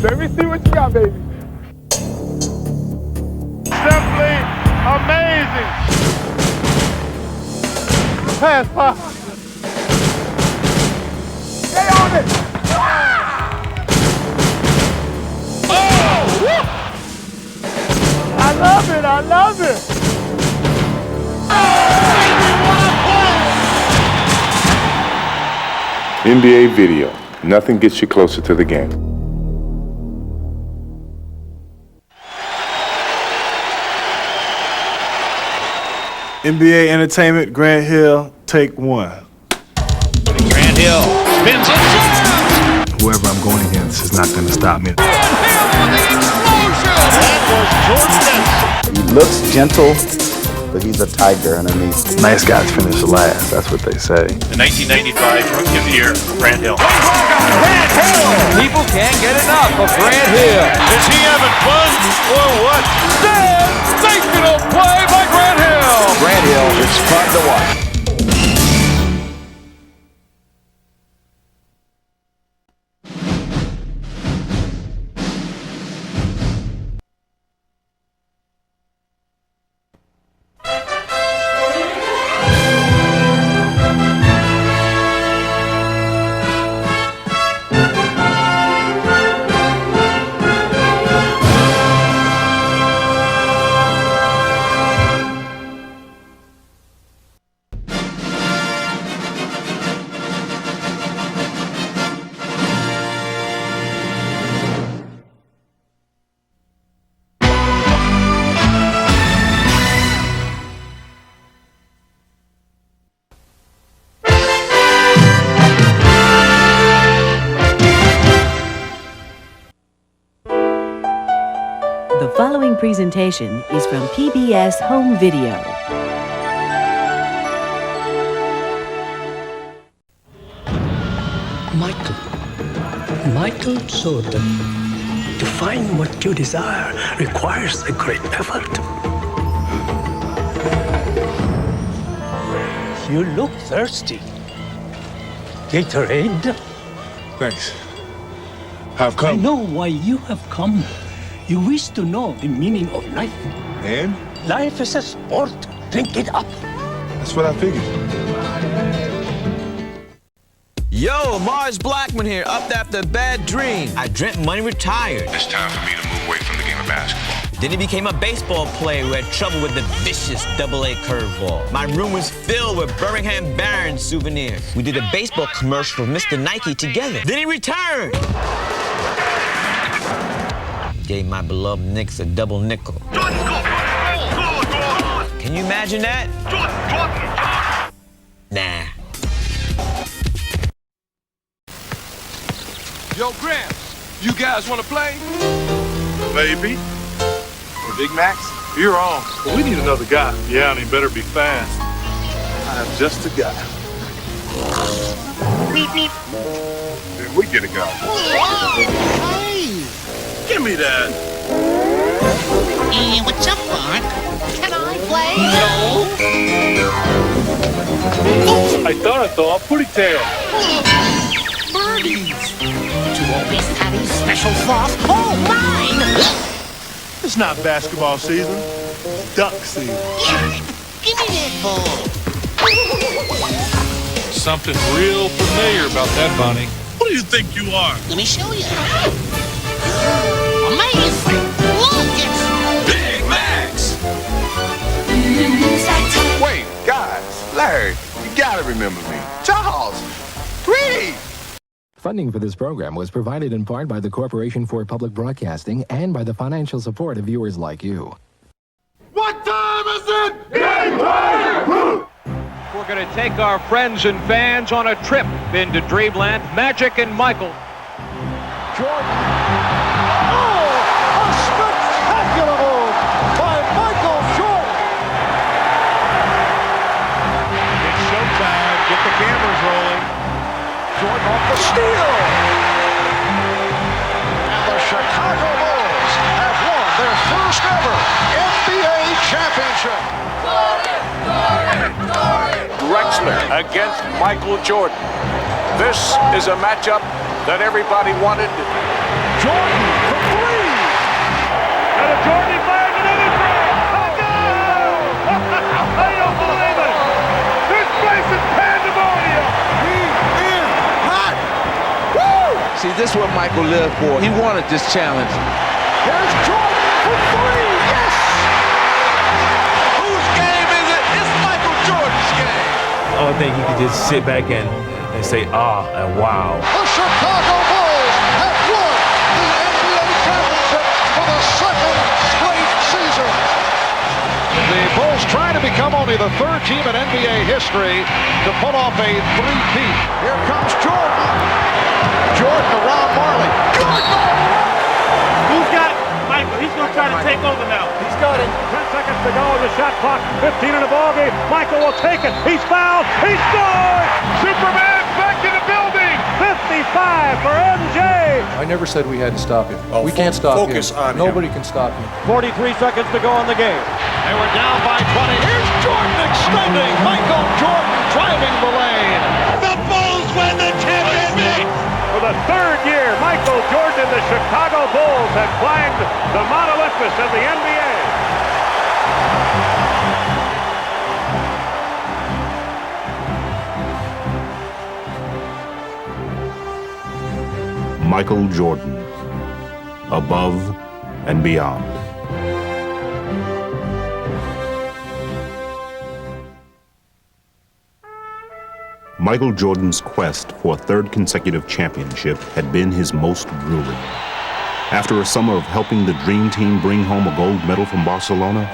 Let me see what you got, baby. Simply amazing. Pass, Pop. Stay on it. Oh! I love it. I love it. NBA video. Nothing gets you closer to the game. NBA Entertainment, Grant Hill, take one. Grant Hill spins it. Whoever I'm going against is not going to stop me. Grant Hill on the explosion. That was Jordan Denson. He looks gentle, but he's a tiger underneath. Nice guys finish last, that's what they say. The 1995 Rookie of the Year, Grant Hill. Grant Hill! People can't get enough of Grant Hill. Is he having fun or what? Sensational play by Grant Hill! Grant Hill, it's fun to watch. The following presentation is from PBS Home Video. Michael Jordan. To find what you desire requires a great effort. You look thirsty. Gatorade? Thanks. I've I come. know why you have come. You wish to know the meaning of life. And? Life is a sport. Drink it up. That's what I figured. Yo, Mars Blackman here, up after a bad dream. I dreamt Money retired. It's time for me to move away from the game of basketball. Then he became a baseball player who had trouble with the vicious AA curveball. My room was filled with Birmingham Barons souvenirs. We did a baseball commercial for Mr. Nike together. Then he returned. Gave my beloved Knicks a double nickel. Can you imagine that? Nah. Yo, Gramps, you guys want to play? Maybe. Big Max, you're on. But we need another guy. Yeah, and he better be fast. I'm just a guy. Beep, beep. Then we get a guy. Hey! Give me that. Hey, what's up, Mark? Can I play? I thought I saw a footy tail. Birdies! Do you always have these special sauce? Oh, mine! It's not basketball season. It's duck season. Yeah, give me that ball. Something real familiar about that bunny. What do you think you are? Let me show you. Amazing! Look, it's Big Max! Wait, guys, Larry, you gotta remember me. Charles, please. Funding for this program was provided in part by the Corporation for Public Broadcasting and by the financial support of viewers like you. What time is it? Game time! We're going to take our friends and fans on a trip into Dreamland. Magic and Michael. Jordan. Oh, a spectacular move by Michael Jordan. It's showtime. Get the cameras rolling. Jordan off the steal. And the Chicago Bulls have won their first ever NBA championship. Drexler against Michael Jordan. This is a matchup that everybody wanted. Jordan for three. And a Jordan fires another three. Oh, no! I don't believe it. This place is pandemonium. He is hot. Woo! See, this is what Michael lived for. He wanted this challenge. Here's Jordan for three. Yes! Whose game is it? It's Michael Jordan's game. I think you could just sit back and say, and wow. The Chicago Bulls have won the NBA championship for the second straight season. The Bulls try to become only the third team in NBA history to pull off a three-peat. Here comes Jordan. Jordan around Marley. Jordan! Who's got Michael? He's going to try to take over now. He's got it. 10 seconds to go on the shot clock. 15 in the ballgame. Michael will take it. He's fouled. He scored! Superman back in the building. 55 for MJ. I never said we had to stop him. We can't stop him. Nobody can stop him. 43 seconds to go on the game. They were down by 20. Here's Jordan extending. Michael Jordan driving the lane. The Bulls win the championship. For the third year, Michael Jordan and the Chicago Bulls have climbed the Mount Olympus of the NBA. Michael Jordan, above and beyond. Michael Jordan's quest for a third consecutive championship had been his most grueling. After a summer of helping the Dream Team bring home a gold medal from Barcelona,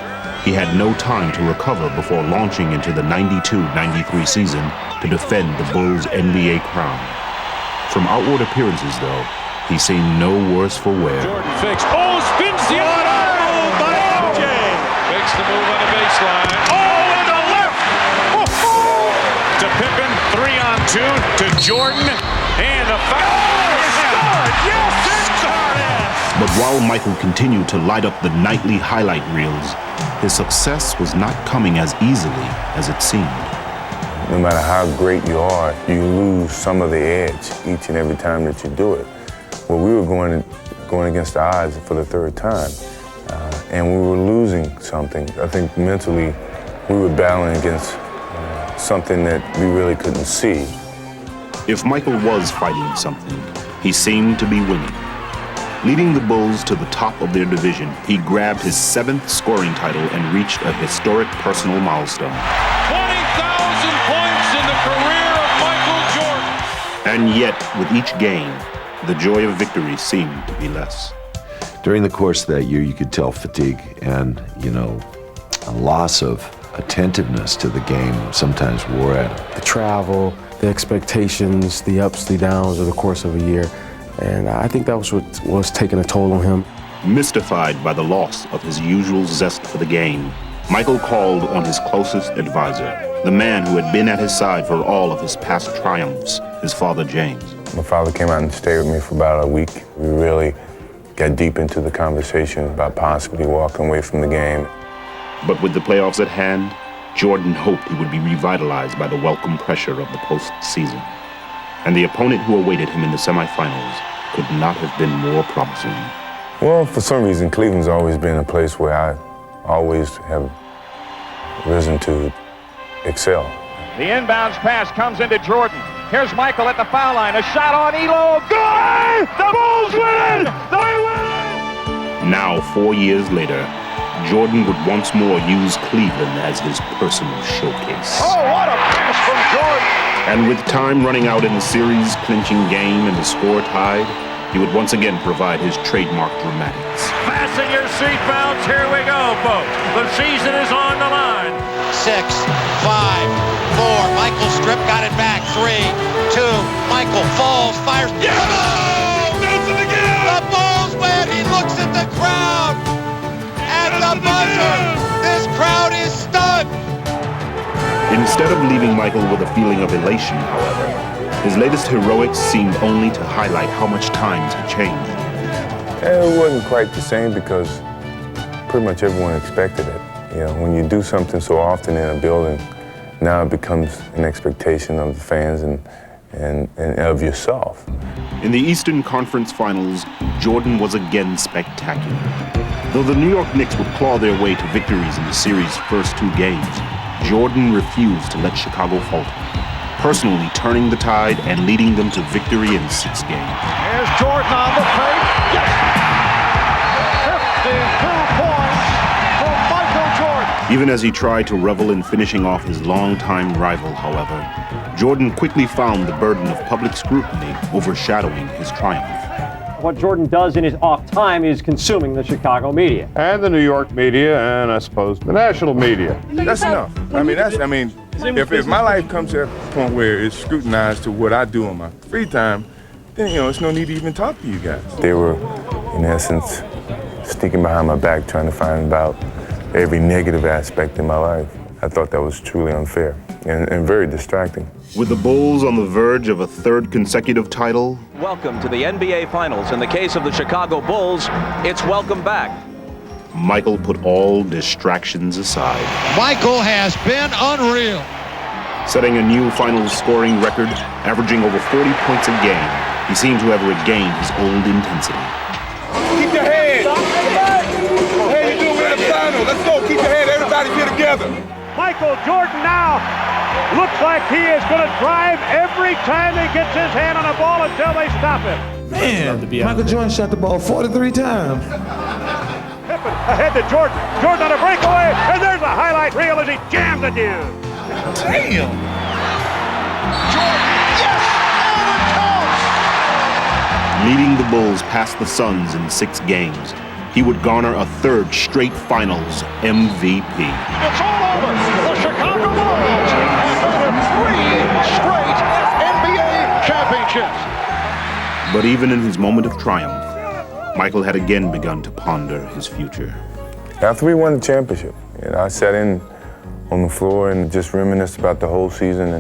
he had no time to recover before launching into the 92-93 season to defend the Bulls' NBA crown. From outward appearances, though, he seemed no worse for wear. Jordan fakes. Oh, spins the other move by MJ. Makes the move on the baseline. Oh, and the left. To Pippen, 3-on-2 to Jordan, and a foul. Yes, But while Michael continued to light up the nightly highlight reels, his success was not coming as easily as it seemed. No matter how great you are, you lose some of the edge each and every time that you do it. Well, we were going against the odds for the third time, and we were losing something. I think mentally we were battling against something that we really couldn't see. If Michael was fighting something, he seemed to be winning. Leading the Bulls to the top of their division, he grabbed his 7th scoring title and reached a historic personal milestone. 20,000 points in the career of Michael Jordan. And yet, with each game, the joy of victory seemed to be less. During the course of that year, you could tell fatigue and, a loss of attentiveness to the game sometimes wore at him. The travel, the expectations, the ups, the downs over the course of a year. And I think that was what was taking a toll on him. Mystified by the loss of his usual zest for the game, Michael called on his closest advisor, the man who had been at his side for all of his past triumphs, his father, James. My father came out and stayed with me for about a week. We really got deep into the conversation about possibly walking away from the game. But with the playoffs at hand, Jordan hoped he would be revitalized by the welcome pressure of the postseason. And the opponent who awaited him in the semifinals could not have been more promising. Well, for some reason, Cleveland's always been a place where I always have risen to excel. The inbounds pass comes into Jordan. Here's Michael at the foul line. A shot on Elo. Good! The Bulls win! They win! Now, 4 years later, Jordan would once more use Cleveland as his personal showcase. Oh, what a pass from Jordan! And with time running out in the series-clinching game and the score tied, he would once again provide his trademark dramatics. Fasten your seatbelts. Here we go, folks. The season is on the line. 6, 5, 4. Michael strip, got it back. 3, 2. Michael falls, fires. Yeah! Does it again! The Bulls win. He looks at the crowd. At the buzzer. This crowd is stunned. Instead of leaving Michael with a feeling of elation, however, his latest heroics seemed only to highlight how much times had changed. It wasn't quite the same because pretty much everyone expected it. When you do something so often in a building, now it becomes an expectation of the fans and of yourself. In the Eastern Conference Finals, Jordan was again spectacular. Though the New York Knicks would claw their way to victories in the series' first 2 games, Jordan refused to let Chicago falter, personally turning the tide and leading them to victory in 6 games. Here's Jordan on the paint. Yes! 52 points from Michael Jordan. Even as he tried to revel in finishing off his longtime rival, however, Jordan quickly found the burden of public scrutiny overshadowing his triumph. What Jordan does in his off time is consuming the Chicago media. And the New York media, and I suppose the national media. That's enough. If my life comes to a point where it's scrutinized to what I do in my free time, then, it's no need to even talk to you guys. They were, in essence, sneaking behind my back trying to find out every negative aspect in my life. I thought that was truly unfair and very distracting. With the Bulls on the verge of a 3rd consecutive title, welcome to the NBA Finals. In the case of the Chicago Bulls, it's welcome back. Michael put all distractions aside. Michael has been unreal. Setting a new finals scoring record, averaging over 40 points a game, he seemed to have regained his old intensity. Keep your head. Hey, you doing in the final? Let's go. Keep your head. Everybody's here together. Michael Jordan now looks like he is going to drive every time he gets his hand on a ball until they stop him. Man, Michael Jordan shot the ball 43 times. Pippen ahead to Jordan. Jordan on a breakaway, and there's a highlight reel as he jams a dude. Damn. Jordan, yes! Oh, it counts! Leading the Bulls past the Suns in 6 games, he would garner a 3rd straight Finals MVP. It's all over. The Chicago Bulls have 3 straight NBA championships. But even in his moment of triumph, Michael had again begun to ponder his future. After we won the championship, I sat in on the floor and just reminisced about the whole season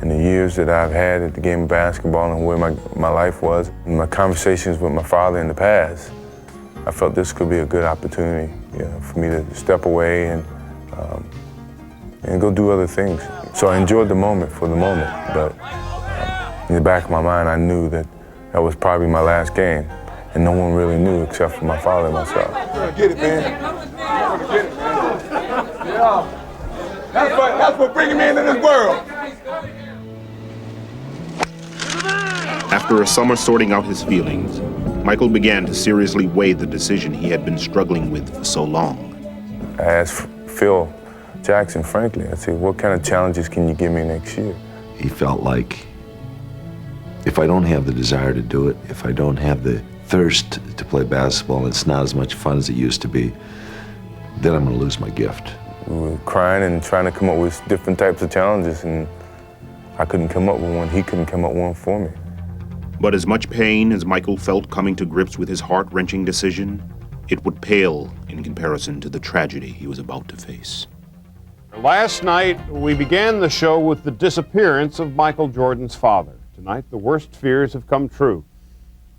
and the years that I've had at the game of basketball and where my life was. And my conversations with my father in the past, I felt this could be a good opportunity for me to step away and go do other things. So I enjoyed the moment for the moment, but in the back of my mind, I knew that was probably my last game, and no one really knew except for my father and myself. Get it, man. Get it, man. Yeah. That's what bringing me into this world. After a summer sorting out his feelings, Michael began to seriously weigh the decision he had been struggling with for so long. I asked Phil Jackson, frankly, I said, what kind of challenges can you give me next year? He felt like if I don't have the desire to do it, if I don't have the thirst to play basketball, it's not as much fun as it used to be, then I'm going to lose my gift. We were crying and trying to come up with different types of challenges, and I couldn't come up with one. He couldn't come up with one for me. But as much pain as Michael felt coming to grips with his heart-wrenching decision, it would pale in comparison to the tragedy he was about to face. Last night, we began the show with the disappearance of Michael Jordan's father. Tonight, the worst fears have come true.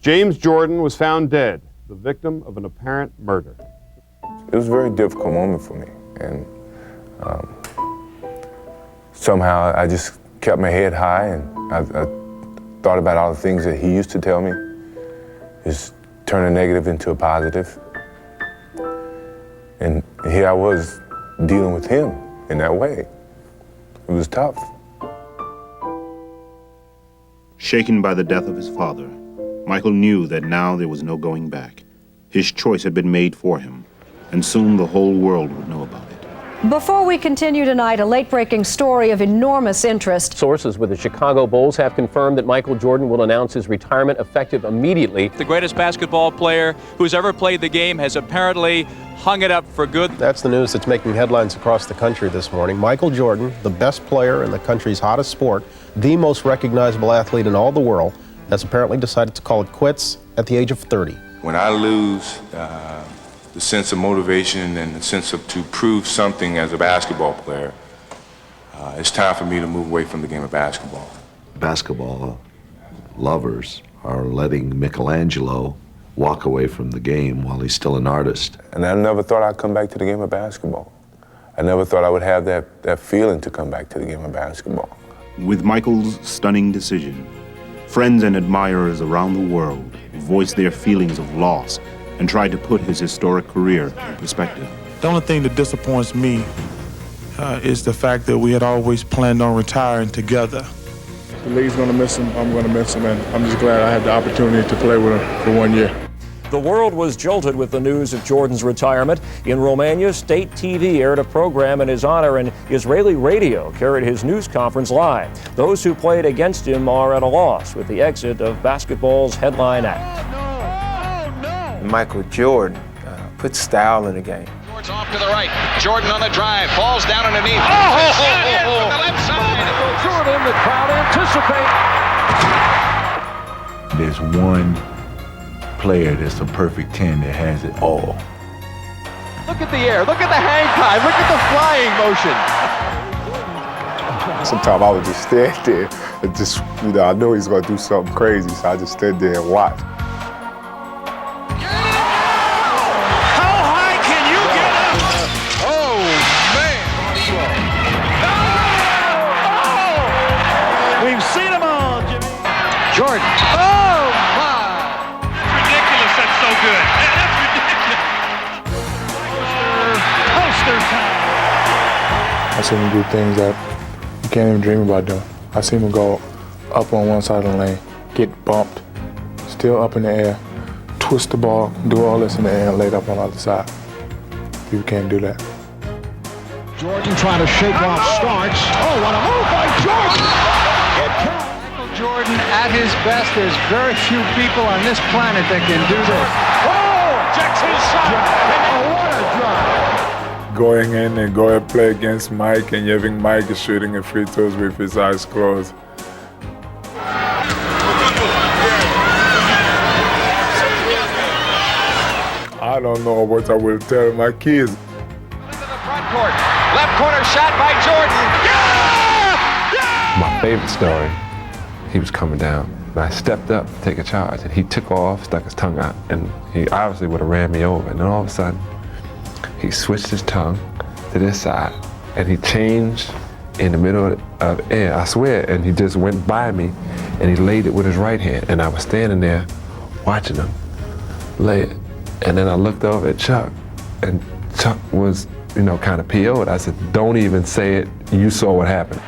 James Jordan was found dead, the victim of an apparent murder. It was a very difficult moment for me, and somehow I just kept my head high, and I thought about all the things that he used to tell me, just turn a negative into a positive. And here I was dealing with him in that way. It was tough. Shaken by the death of his father, Michael knew that now there was no going back. His choice had been made for him, and soon the whole world would know about it. Before we continue tonight, a late-breaking story of enormous interest. Sources with the Chicago Bulls have confirmed that Michael Jordan will announce his retirement effective immediately. The greatest basketball player who's ever played the game has apparently hung it up for good. That's the news that's making headlines across the country this morning. Michael Jordan, the best player in the country's hottest sport, the most recognizable athlete in all the world, has apparently decided to call it quits at the age of 30. When I lose the sense of motivation and the sense of to prove something as a basketball player, it's time for me to move away from the game of basketball. Basketball lovers are letting Michelangelo walk away from the game while he's still an artist. And I never thought I'd come back to the game of basketball. I never thought I would have that feeling to come back to the game of basketball. With Michael's stunning decision, Friends and admirers around the world voiced their feelings of loss and tried to put his historic career in perspective. The only thing that disappoints me is the fact that we had always planned on retiring together. The league's going to miss him, I'm going to miss him, and I'm just glad I had the opportunity to play with him for 1 year. The world was jolted with the news of Jordan's retirement. In Romania, state TV aired a program in his honor, and Israeli radio carried his news conference live. Those who played against him are at a loss with the exit of basketball's headline act. Michael Jordan put style in the game. Jordan's off to the right. Jordan on the drive. Falls down underneath. From the left side. Jordan, the crowd anticipate. There's one player that's a perfect 10 that has it all. Look at the air. Look at the hang time. Look at the flying motion. Sometimes I would just stand there and just, I know he's going to do something crazy, so I just stand there and watch. Jordan. Oh, my! That's ridiculous. That's so good. That's ridiculous. Poster time. I seen him do things that you can't even dream about doing. I seen him go up on one side of the lane, get bumped, still up in the air, twist the ball, do all this in the air and lay it up on the other side. People can't do that. Jordan trying to shake off starts. Oh, what a move by Jordan! Jordan at his best. There's very few people on this planet that can do this. Oh, checks his shot. Oh, what a drive. Going in and go and play against Mike, and having Mike is shooting at free throws with his eyes closed. I don't know what I will tell my kids. Into the front court. Left corner shot by Jordan. Yeah! My favorite story, he was coming down, and I stepped up to take a charge, and he took off, stuck his tongue out, and he obviously would have ran me over. And then all of a sudden, he switched his tongue to this side, and he changed in the middle of air, I swear, and he just went by me, and he laid it with his right hand, and I was standing there watching him lay it. And then I looked over at Chuck, and Chuck was, kind of PO'd. I said, don't even say it, you saw what happened.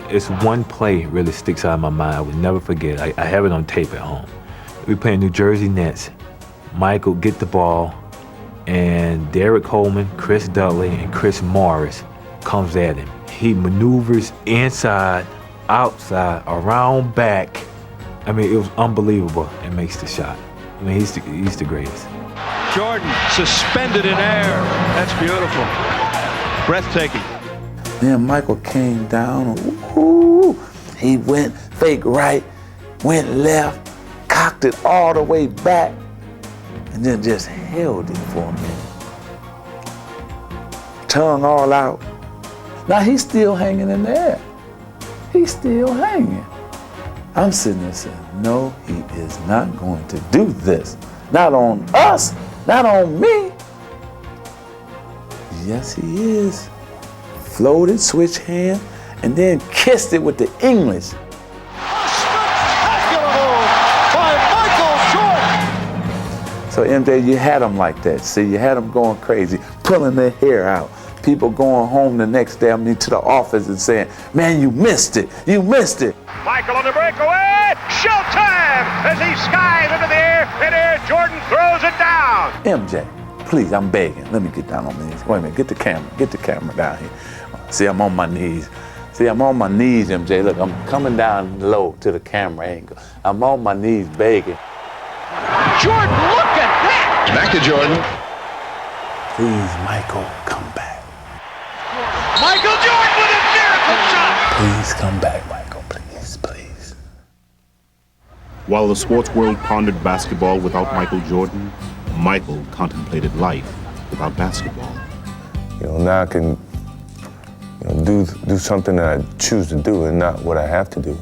It's one play really sticks out in my mind. I will never forget. I have it on tape at home. We playing New Jersey Nets. Michael get the ball, and Derek Coleman, Chris Dudley, and Chris Morris comes at him. He maneuvers inside, outside, around, back. I mean, it was unbelievable, and makes the shot. I mean, he's the greatest. Jordan suspended in air. That's beautiful. Breathtaking. Then Michael came down, ooh, he went fake right, went left, cocked it all the way back, and then just held it for a minute. Tongue all out. Now he's still hanging in there. He's still hanging. I'm sitting there saying, no, he is not going to do this. Not on us, not on me. Yes, he is. Floated, switch hand, and then kissed it with the English. Spectacular move by Michael Jordan. So MJ, you had them like that. See, you had them going crazy, pulling their hair out. People going home the next day, to the office and saying, man, you missed it. You missed it. Michael on the breakaway. Showtime as he skies into the air. And Air Jordan throws it down. MJ, please, I'm begging. Let me get down on my knees. Wait a minute, get the camera down here. See, I'm on my knees. See, I'm on my knees, MJ. Look, I'm coming down low to the camera angle. I'm on my knees begging. Jordan, look at that! Back to Jordan. Please, Michael, come back. Michael Jordan with a miracle shot! Please come back, Michael, please, please. While the sports world pondered basketball without Michael Jordan, Michael contemplated life without basketball. Now I can do something that I choose to do and not what I have to do.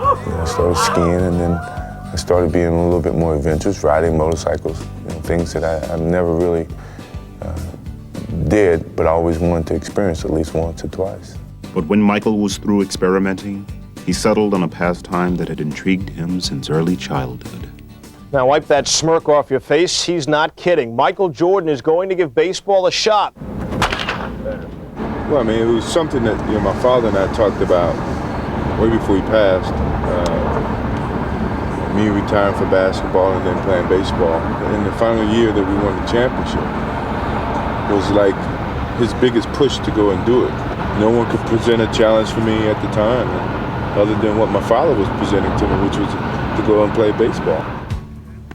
I started skiing, and then I started being a little bit more adventurous, riding motorcycles, things that I've never really did, but I always wanted to experience at least once or twice. But when Michael was through experimenting, he settled on a pastime that had intrigued him since early childhood. Now wipe that smirk off your face. He's not kidding. Michael Jordan is going to give baseball a shot. Well, I mean, it was something that my father and I talked about way before he passed. Me retiring for basketball and then playing baseball. In the final year that we won the championship was like his biggest push to go and do it. No one could present a challenge for me at the time, other than what my father was presenting to me, which was to go and play baseball.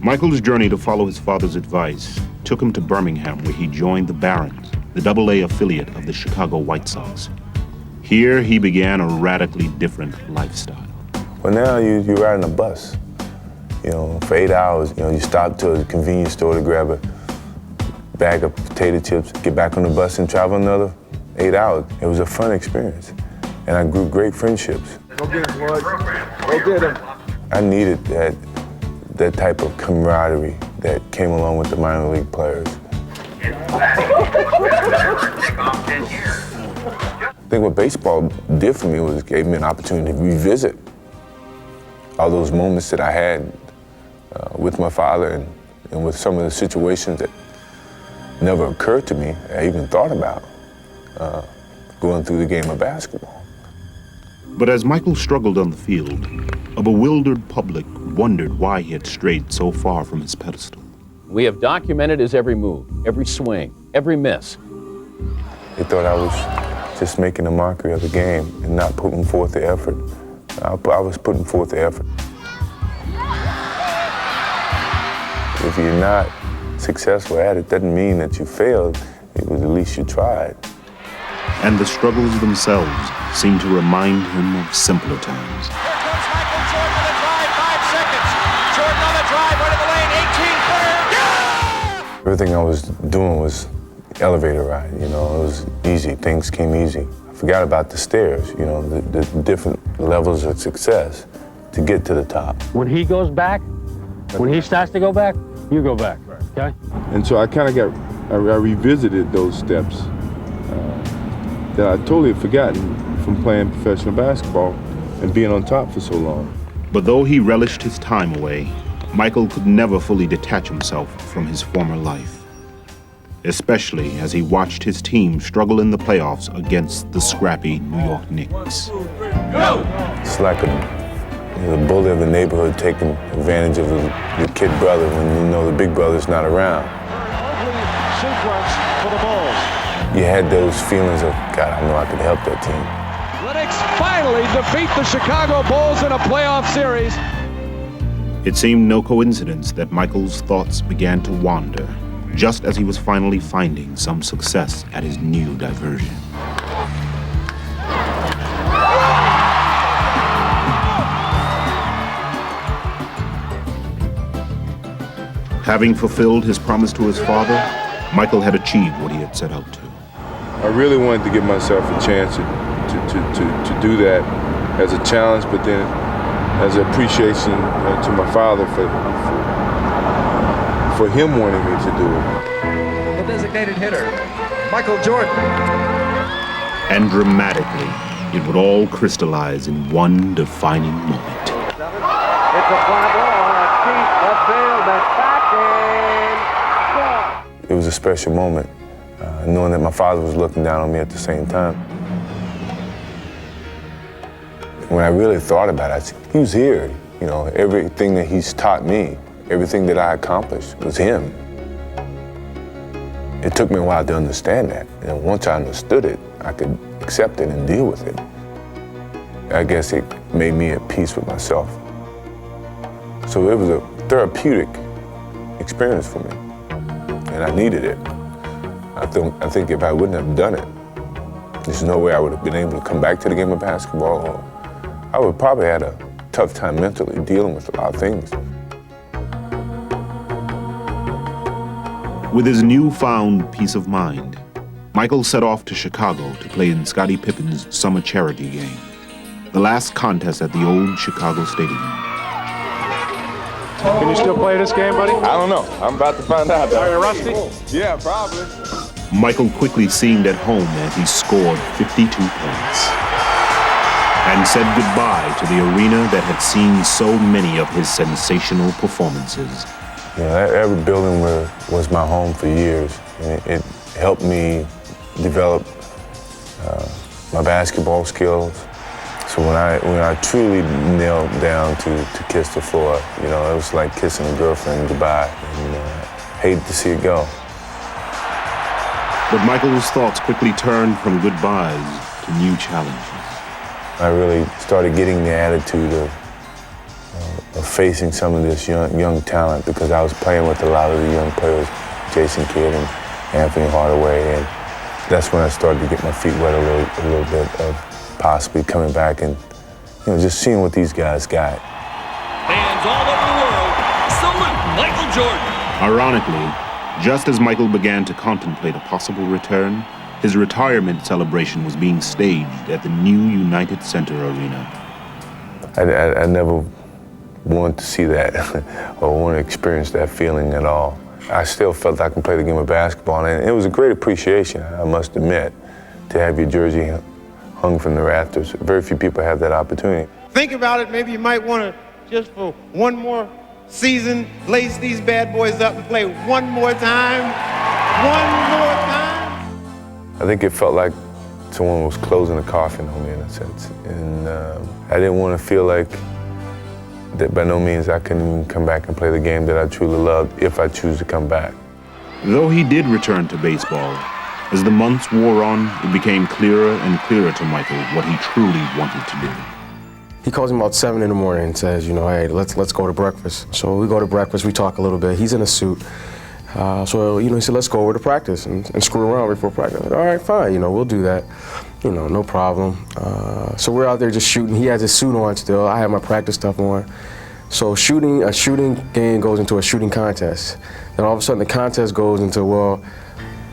Michael's journey to follow his father's advice took him to Birmingham, where he joined the Barons, the AA affiliate of the Chicago White Sox. Here he began a radically different lifestyle. Well, now you ride on a bus. For 8 hours, you stop to a convenience store to grab a bag of potato chips, get back on the bus and travel another 8 hours. It was a fun experience, and I grew great friendships. Go get him, boys. Go get him. I needed that type of camaraderie that came along with the minor league players. I think what baseball did for me was it gave me an opportunity to revisit all those moments that I had with my father and with some of the situations that never occurred to me, I even thought about going through the game of basketball. But as Michael struggled on the field, a bewildered public wondered why he had strayed so far from his pedestal. We have documented his every move, every swing, every miss. They thought I was just making a mockery of the game and not putting forth the effort. I was putting forth the effort. If you're not successful at it, doesn't mean that you failed. It was at least you tried. And the struggles themselves seemed to remind him of simpler times. Here comes Michael Jordan with a drive, 5 seconds. Jordan on the drive, right in the lane, 18 clear. Everything I was doing was elevator ride, it was easy, things came easy. I forgot about the stairs, the different levels of success to get to the top. When he goes back, when he starts to go back, you go back, okay? And so I kind of I revisited those steps that I totally had forgotten from playing professional basketball and being on top for so long. But though he relished his time away, Michael could never fully detach himself from his former life, especially as he watched his team struggle in the playoffs against the scrappy New York Knicks. It's like the bully of the neighborhood taking advantage of the kid brother when the big brother's not around. Sequence for the Bulls. You had those feelings of, God, I know I could help that team. Athletics finally defeat the Chicago Bulls in a playoff series. It seemed no coincidence that Michael's thoughts began to wander just as he was finally finding some success at his new diversion. Having fulfilled his promise to his father, Michael had achieved what he had set out to. I really wanted to give myself a chance to do that as a challenge, but then as an appreciation to my father for him wanting me to do it. The designated hitter, Michael Jordan. And dramatically, it would all crystallize in one defining moment. It's a fly ball, a deep left field, that's back and It was a special moment, knowing that my father was looking down on me at the same time. When I really thought about it, he was here. Everything that he's taught me, everything that I accomplished was him. It took me a while to understand that. And once I understood it, I could accept it and deal with it. I guess it made me at peace with myself. So it was a therapeutic experience for me, and I needed it. I think if I wouldn't have done it, there's no way I would have been able to come back to the game of basketball, or I would probably had a tough time mentally dealing with a lot of things. With his newfound peace of mind, Michael set off to Chicago to play in Scottie Pippen's summer charity game, the last contest at the old Chicago Stadium. Can you still play this game, buddy? I don't know. I'm about to find out. Are you rusty? Yeah, probably. Michael quickly seemed at home as he scored 52 points and said goodbye to the arena that had seen so many of his sensational performances. You know, every building was my home for years, and it helped me develop my basketball skills. So when I truly knelt down to kiss the floor, you know, it was like kissing a girlfriend goodbye, and hated to see it go. But Michael's thoughts quickly turned from goodbyes to new challenges. I really started getting the attitude of facing some of this young talent, because I was playing with a lot of the young players, Jason Kidd and Anthony Hardaway, and that's when I started to get my feet wet a little bit of possibly coming back and, you know, just seeing what these guys got. Fans all over the world, salute Michael Jordan. Ironically, just as Michael began to contemplate a possible return, his retirement celebration was being staged at the new United Center Arena. I never wanted to see that or want to experience that feeling at all. I still felt I could play the game of basketball, and it was a great appreciation, I must admit, to have your jersey hung from the rafters. Very few people have that opportunity. Think about it, maybe you might want to, just for one more season, lace these bad boys up and play one more time. One more time. I think it felt like someone was closing a coffin on me in a sense. And I didn't want to feel like that by no means I couldn't even come back and play the game that I truly loved if I choose to come back. Though he did return to baseball, as the months wore on, it became clearer and clearer to Michael what he truly wanted to do. He calls me about 7 in the morning and says, you know, hey, let's go to breakfast. So we go to breakfast, we talk a little bit. He's in a suit. So, you know, he said, let's go over to practice and screw around before practice. All right, fine, you know, we'll do that. You know, no problem. So we're out there just shooting. He has his suit on still. I have my practice stuff on. So a shooting game goes into a shooting contest. Then all of a sudden the contest goes into, well,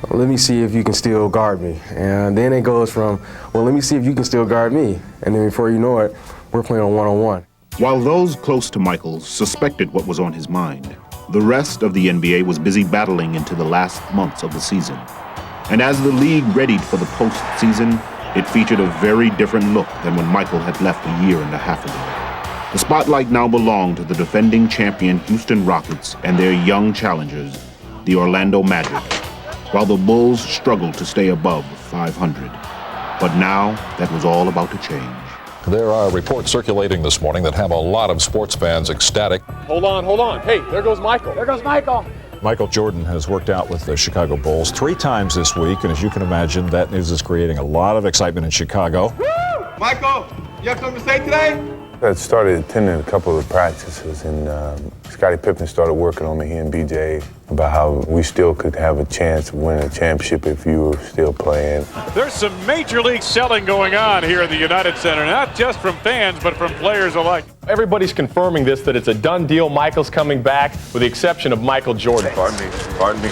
let me see if you can still guard me. And then it goes from, well, let me see if you can still guard me. And then before you know it, we're playing on one-on-one. While those close to Michael suspected what was on his mind, the rest of the NBA was busy battling into the last months of the season. And as the league readied for the postseason, it featured a very different look than when Michael had left a year and a half ago. The spotlight now belonged to the defending champion Houston Rockets and their young challengers, the Orlando Magic, while the Bulls struggled to stay above 500. But now that was all about to change. There are reports circulating this morning that have a lot of sports fans ecstatic. Hold on. Hey, there goes Michael. There goes Michael. Michael Jordan has worked out with the Chicago Bulls 3 times this week, and as you can imagine, that news is creating a lot of excitement in Chicago. Woo! Michael, you have something to say today? I started attending a couple of practices, and Scottie Pippen started working on me, he and BJ, about how we still could have a chance of winning a championship if you were still playing. There's some major league selling going on here at the United Center, not just from fans, but from players alike. Everybody's confirming this, that it's a done deal. Michael's coming back, with the exception of Michael Jordan. Pardon me.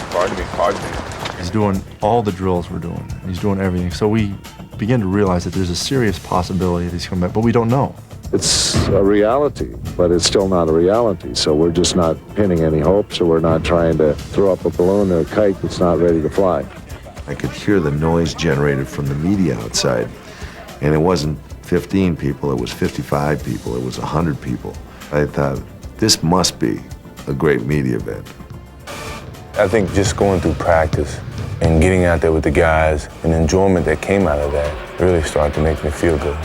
He's doing all the drills we're doing. He's doing everything. So we begin to realize that there's a serious possibility that he's coming back, but we don't know. It's a reality, but it's still not a reality. So we're just not pinning any hopes, or we're not trying to throw up a balloon or a kite that's not ready to fly. I could hear the noise generated from the media outside, and it wasn't 15 people, it was 55 people, it was 100 people. I thought, this must be a great media event. I think just going through practice and getting out there with the guys and the enjoyment that came out of that really started to make me feel good.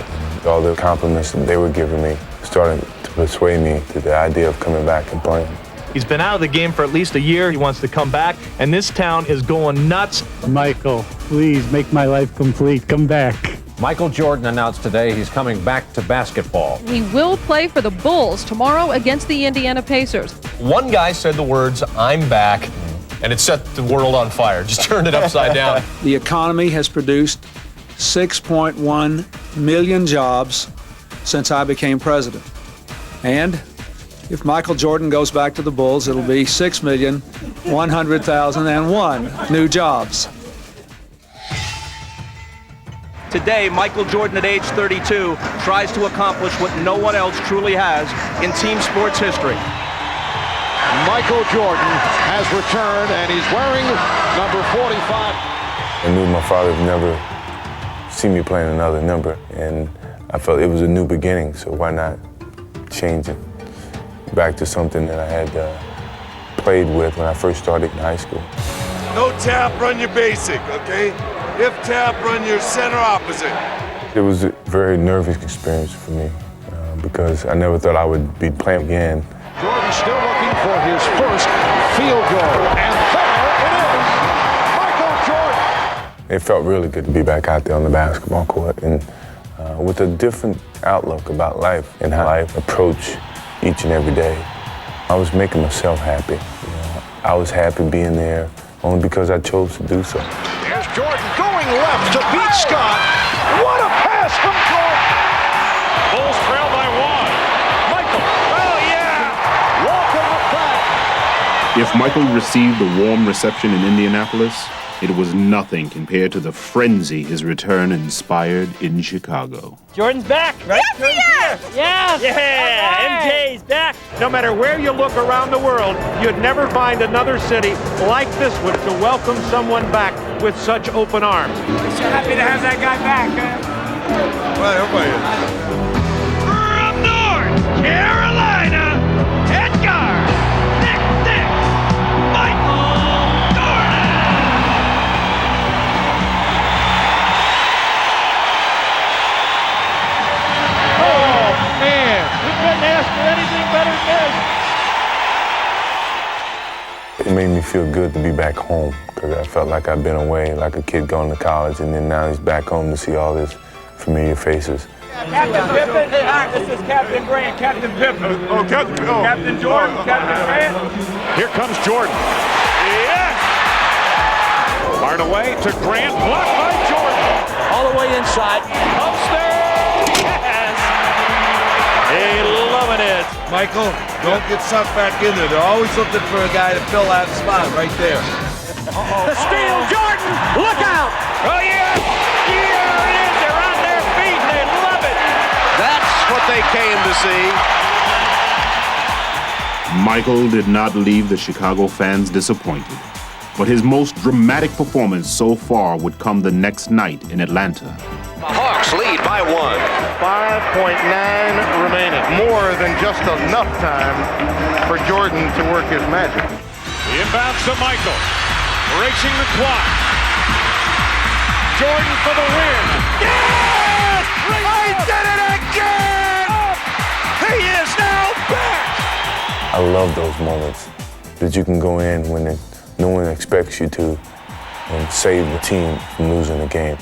All the compliments that they were giving me started to persuade me to the idea of coming back and playing. He's been out of the game for at least a year. He wants to come back, and this town is going nuts. Michael, please make my life complete. Come back. Michael Jordan announced today he's coming back to basketball. He will play for the Bulls tomorrow against the Indiana Pacers. One guy said the words, "I'm back," and it set the world on fire. Just turned it upside down. The economy has produced 6.1 million jobs since I became president. And if Michael Jordan goes back to the Bulls, it'll be 6,100,001 new jobs. Today, Michael Jordan, at age 32, tries to accomplish what no one else truly has in team sports history. Michael Jordan has returned, and he's wearing number 45. I knew my father would never see me playing another number, and I felt it was a new beginning, so why not change it back to something that I had played with when I first started in high school. No tap, run your basic, okay? If tap, run your center opposite. It was a very nervous experience for me because I never thought I would be playing again. Jordan still looking for his first field goal, and there it is! Michael Jordan! It felt really good to be back out there on the basketball court and with a different outlook about life and how I approach each and every day. I was making myself happy. You know, I was happy being there only because I chose to do so. Here's Jordan going left to beat Scott. What a pass from Jordan! Bulls trail by one. Michael, oh yeah! Walking the back. If Michael received a warm reception in Indianapolis, it was nothing compared to the frenzy his return inspired in Chicago. Jordan's back, right? Yes, yes. Yeah, MJ's back. No matter where you look around the world, you'd never find another city like this one to welcome someone back with such open arms. We're so happy to have that guy back. Well, everybody is. From North Carolina, Edgar, Nick, Michael Jordan. Oh, man. We couldn't ask for anything better than this. It made me feel good to be back home because I felt like I'd been away, like a kid going to college, and then now he's back home to see all these familiar faces. Captain Pippen, this is Captain Grant, Captain Pippen. Oh, Captain. Oh. Captain Jordan, Captain Grant. Here comes Jordan. Yes! Fired away to Grant, blocked by Jordan. All the way inside. Upstairs! Yes! Hey, loving it. Michael, don't get sucked back in there. They're always looking for a guy to fill that spot right there. The steal, Jordan! Look out! Oh, yeah! Here it is! They're on their feet and they love it! That's what they came to see. Michael did not leave the Chicago fans disappointed, but his most dramatic performance so far would come the next night in Atlanta. The Hawks lead by 1. 5.9 remaining. More than just enough time for Jordan to work his magic. The inbounds to Michael. Racing the clock. Jordan for the win. Yes! I did it again! He is now back! I love those moments that you can go in when no one expects you to and save the team from losing the game.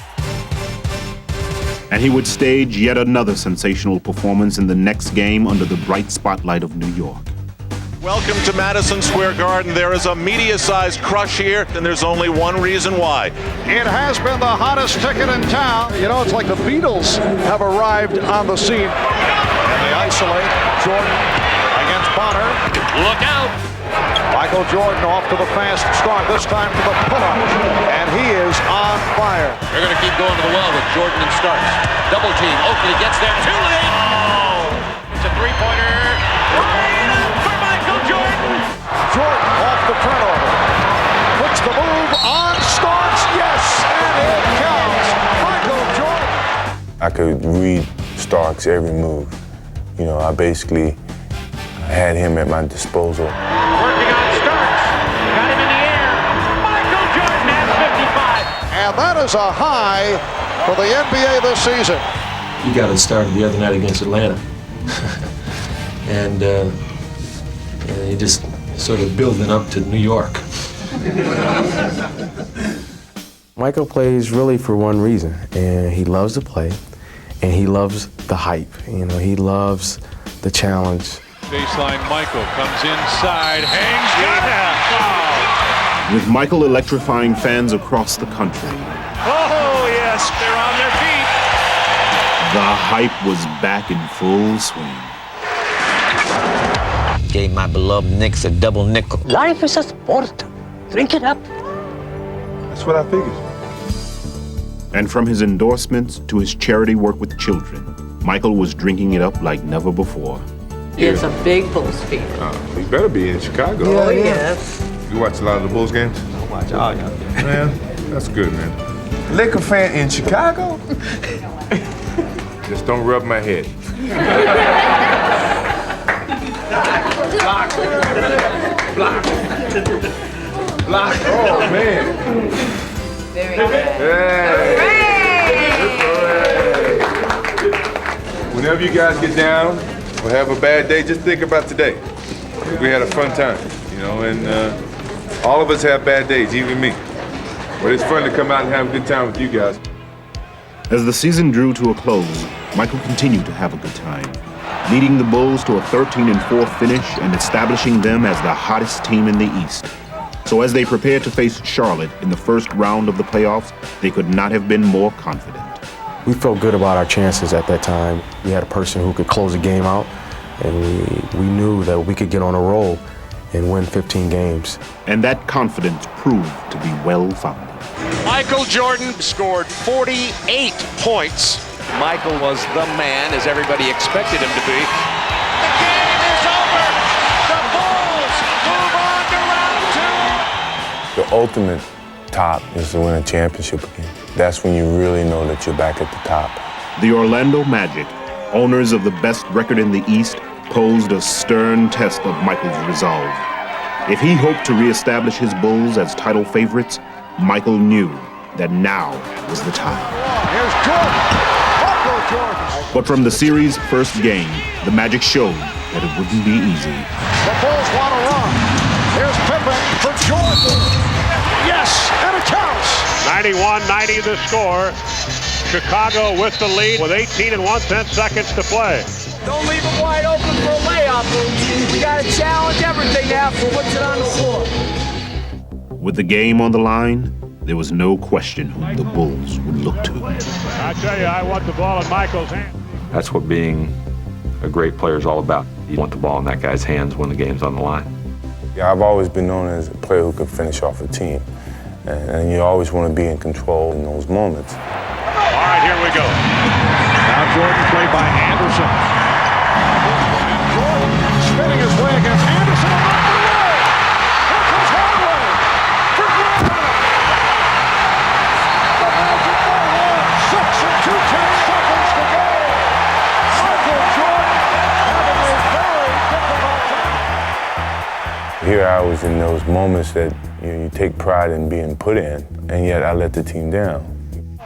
And he would stage yet another sensational performance in the next game under the bright spotlight of New York. Welcome to Madison Square Garden. There is a media-sized crush here, and there's only one reason why. It has been the hottest ticket in town. You know, it's like the Beatles have arrived on the scene. And they isolate Jordan against Bonner. Look out! Michael Jordan off to the fast start, this time to the pull-up. And he is on fire. They're going to keep going to the well with Jordan and Starks. Double team. Oakley gets there too late. Oh! It's a three-pointer. For Michael Jordan. Jordan off the turnover. Puts the move on Starks. Yes, and it counts. Michael Jordan. I could read Starks' every move. You know, I basically had him at my disposal. Working on Starks. Got him in the air. Michael Jordan has 55. And that is a high for the NBA this season. You got it started the other night against Atlanta. and you just sort of building up to New York. Michael plays really for one reason, and he loves to play, and he loves the hype. You know, he loves the challenge. Baseline Michael comes inside, hangs, got it! With Michael electrifying fans across the country, Oh, yes, they're on their feet. the hype was back in full swing. Gave my beloved Knicks a double nickel. Life is a sport. Drink it up. That's what I figured. And from his endorsements to his charity work with children, Michael was drinking it up like never before. It's a big Bulls fan. He better be in Chicago. Oh, yes. You watch a lot of the Bulls games? I watch all y'all games. Man, that's good, man. Laker fan in Chicago? Just don't rub my head. Block. Oh, man. Very good. Whenever you guys get down or have a bad day, just think about today. We had a fun time, you know, and all of us have bad days, even me. But it's fun to come out and have a good time with you guys. As the season drew to a close, Michael continued to have a good time, leading the Bulls to a 13-4 finish and establishing them as the hottest team in the East. So as they prepared to face Charlotte in the first round of the playoffs, they could not have been more confident. We felt good about our chances at that time. We had a person who could close the game out, and we knew that we could get on a roll and win 15 games. And that confidence proved to be well-founded. Michael Jordan scored 48 points. Michael was the man, as everybody expected him to be. The game is over. The Bulls move on to round two. The ultimate top is to win a championship again. That's when you really know that you're back at the top. The Orlando Magic, owners of the best record in the East, posed a stern test of Michael's resolve. If he hoped to reestablish his Bulls as title favorites, Michael knew that now was the time. Here's Jordan. Michael Jordan. But from the series' first game, the Magic showed that it wouldn't be easy. The Bulls want to run. Here's Pippen for Jordan. Yes, and it counts. 91-90 the score. Chicago with the lead with 18 seconds to play. Don't leave them wide open for a layup. We got to challenge everything now for what's it on the floor. With the game on the line, there was no question who the Bulls would look to. I tell you, I want the ball in Michael's hand. That's what being a great player is all about. You want the ball in that guy's hands when the game's on the line. Yeah, I've always been known as a player who could finish off a team. And you always want to be in control in those moments. All right, here we go. Now Jordan played by Anderson. Jordan spinning his way against Anderson. Here comes Hardaway for Jordan. The Magic by 1. 6 and 2/10 seconds to go. Michael Jordan having a very difficult time. Here I was in those moments that you take pride in being put in, and yet I let the team down.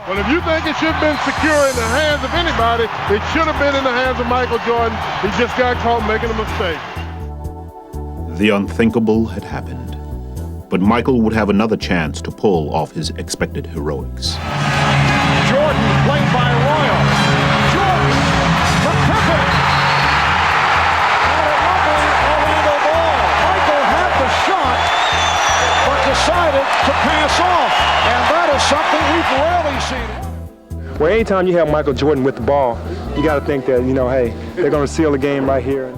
Well, if you think it should have been secure in the hands of anybody, it should have been in the hands of Michael Jordan. He just got caught making a mistake. The unthinkable had happened, but Michael would have another chance to pull off his expected heroics. Jordan played by Royal. Jordan for Pippen. And a lovely Orlando ball. Michael had the shot, but decided to pass off. And that is something we've rarely seen. Well, anytime you have Michael Jordan with the ball, you got to think that, hey, they're going to seal the game right here.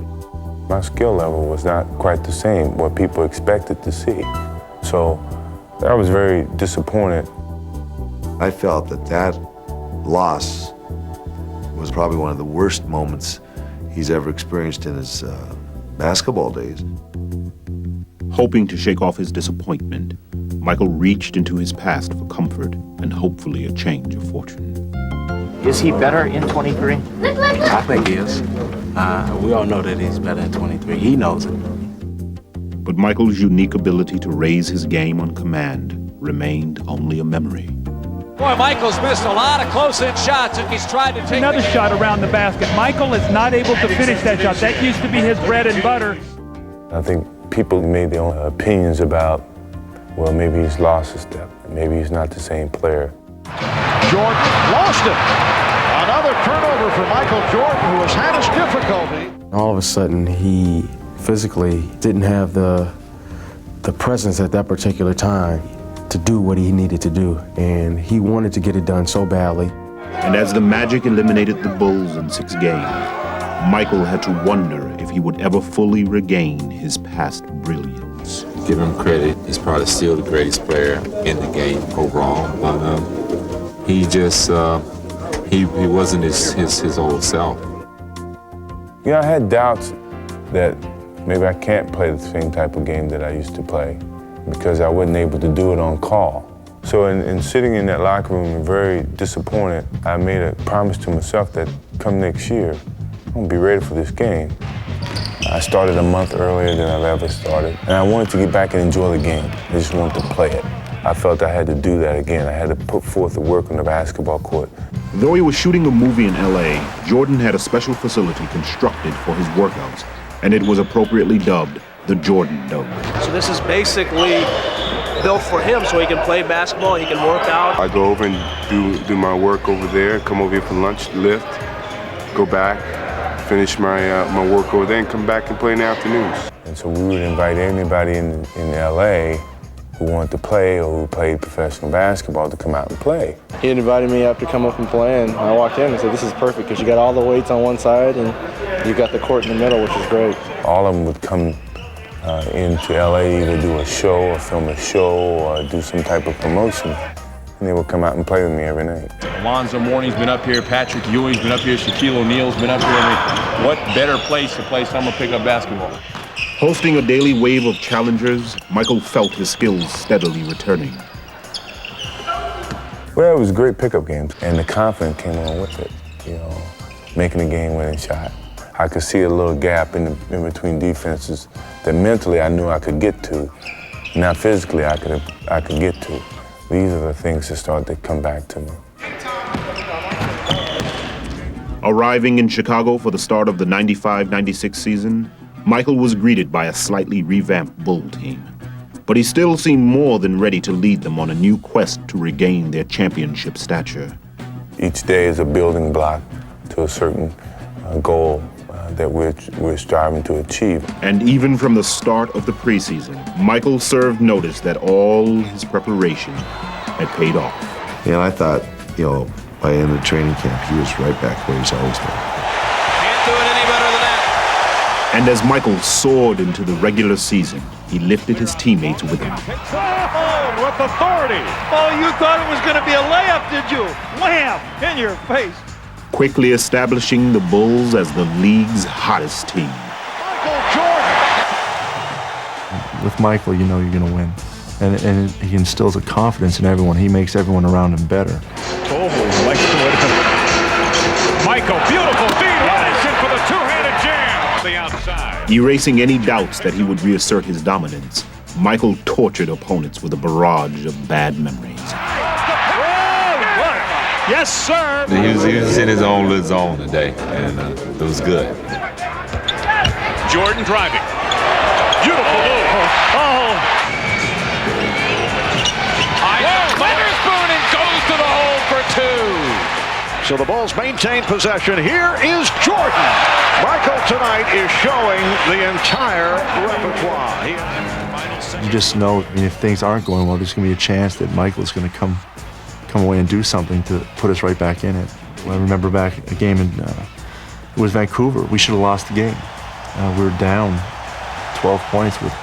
My skill level was not quite the same, what people expected to see. So I was very disappointed. I felt that loss was probably one of the worst moments he's ever experienced in his basketball days. Hoping to shake off his disappointment, Michael reached into his past for comfort and hopefully a change of fortune. Is he better in 23? I think he is. We all know that he's better in 23. He knows it. But Michael's unique ability to raise his game on command remained only a memory. Boy, Michael's missed a lot of close-in shots, and he's tried to take another shot around the basket. Michael is not able to finish that shot. That used to be his bread and butter. I think people made their own opinions about, well, maybe he's lost a step. Maybe he's not the same player. Jordan lost it. Another turnover for Michael Jordan, who has had his difficulty. All of a sudden, he physically didn't have the presence at that particular time to do what he needed to do, and he wanted to get it done so badly. And as the Magic eliminated the Bulls in 6 games, Michael had to wonder if he would ever fully regain his past brilliance. Give him credit, he's probably still the greatest player in the game overall. He just, he wasn't his old self. You know, I had doubts that maybe I can't play the same type of game that I used to play because I wasn't able to do it on call. So in sitting in that locker room and very disappointed, I made a promise to myself that come next year, I'm gonna be ready for this game. I started a month earlier than I've ever started, and I wanted to get back and enjoy the game. I just wanted to play it. I felt I had to do that again. I had to put forth the work on the basketball court. Though he was shooting a movie in LA, Jordan had a special facility constructed for his workouts, and it was appropriately dubbed the Jordan Dome. So this is basically built for him so he can play basketball, he can work out. I go over and do my work over there, come over here for lunch, lift, go back, finish my work over there, and come back and play in the afternoons. And so we would invite anybody in LA who wanted to play or who played professional basketball to come out and play. He invited me up to come up and play, and I walked in and said, this is perfect because you got all the weights on one side and you got the court in the middle, which is great. All of them would come into LA, either do a show or film a show or do some type of promotion, and they would come out and play with me every night. Alonzo Mourning's been up here, Patrick Ewing's been up here, Shaquille O'Neal's been up here. I mean, what better place to play summer pickup basketball? Hosting a daily wave of challengers, Michael felt his skills steadily returning. Well, it was great pickup games, and the confidence came along with it, you know, making a game-winning shot. I could see a little gap in between defenses that mentally I knew I could get to, not physically I could get to. These are the things that started to come back to me. Arriving in Chicago for the start of the 95-96 season, Michael was greeted by a slightly revamped Bull team. But he still seemed more than ready to lead them on a new quest to regain their championship stature. Each day is a building block to a certain goal that we're striving to achieve. And even from the start of the preseason, Michael served notice that all his preparation had paid off. Yeah, I thought, by the end of training camp, he was right back where he's always been. Can't do it any better than that. And as Michael soared into the regular season, he lifted his teammates with him. With authority. Oh, you thought it was going to be a layup, did you? Wham! In your face. Quickly establishing the Bulls as the league's hottest team. With Michael, you know you're going to win. And he instills a confidence in everyone. He makes everyone around him better. Michael, beautiful feed. Robinson for the two-handed jam on the outside. Erasing any doubts that he would reassert his dominance, Michael tortured opponents with a barrage of bad memories. Yes, sir. He was in his own little zone today, and it was good. Jordan driving. Beautiful move. Witherspoon and goes to the hole for two. So the Bulls maintain possession. Here is Jordan. Michael tonight is showing the entire repertoire. You just know, if things aren't going well, there's going to be a chance that Michael's going to come away and do something to put us right back in it. I remember back a game in, it was Vancouver. We should have lost the game. We were down 12 points with